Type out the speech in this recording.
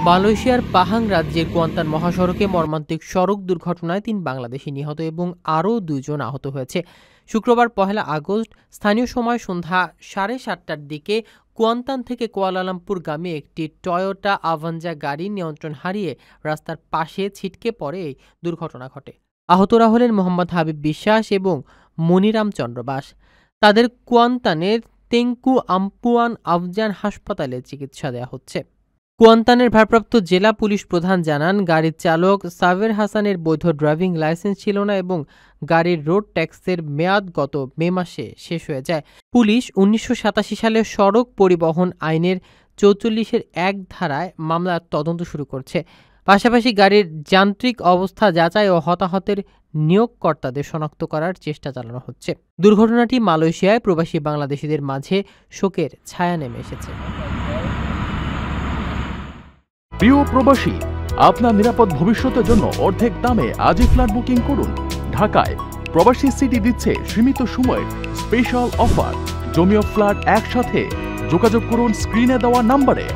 মালয়েশিয়ার পাহাং রাজ্যের কুয়ান্তান মহাসড়কে মর্মান্তিক সড়ক দুর্ঘটনায় ৩ বাংলাদেশি নিহত এবং আরও ২ জন আহত হয়েছে। শুক্রবার ১ আগস্ট স্থানীয় সময় সন্ধ্যা ৭:৩০টার দিকে কুয়ান্তান থেকে কুয়ালালামপুরগামী একটি টয়োটা আভাঞ্জা গাড়ি নিয়ন্ত্রণ হারিয়ে রাস্তার পাশে ছিটকে পড়ে এই দুর্ঘটনা ঘটে। আহতরা হলেন মোহাম্মদ হাবিব বিশ্বাস এবং মনিরাম চন্দ্র বাস। তাদের কুয়ান্তানের তেংকু আম্পুয়ান আফজান হাসপাতালে চিকিৎসা দেওয়া হচ্ছে। কুয়ান্তানের ভারপ্রাপ্ত জেলা পুলিশ প্রধান জানান, গাড়ির চালক সাবের হাসানের বৈধ ড্রাইভিং লাইসেন্স ছিল না এবং গাড়ির রোড ট্যাক্সের মেয়াদ গত মে মাসে শেষ হয়ে যায়। পুলিশ ১৯৮৭ সালে সড়ক পরিবহন আইনের ৪৪-এর ১ ধারায় মামলার তদন্ত শুরু করছে। পাশাপাশি গাড়ির যান্ত্রিক অবস্থা যাচাই ও হতাহতের নিয়োগকর্তাদের শনাক্ত করার চেষ্টা চালানো হচ্ছে। দুর্ঘটনাটি মালয়েশিয়ায় প্রবাসী বাংলাদেশিদের মাঝে শোকের ছায়া নেমে এসেছে। প্রিয় প্রবাসী, আপনার নিরাপদ ভবিষ্যতের জন্য অর্ধেক দামে আজই ফ্ল্যাট বুকিং করুন। ঢাকায় প্রবাসী সিটি দিচ্ছে সীমিত সময়ের স্পেশাল অফার। জমি ও ফ্ল্যাট একসাথে। যোগাযোগ করুন স্ক্রিনে দেওয়া নম্বরে।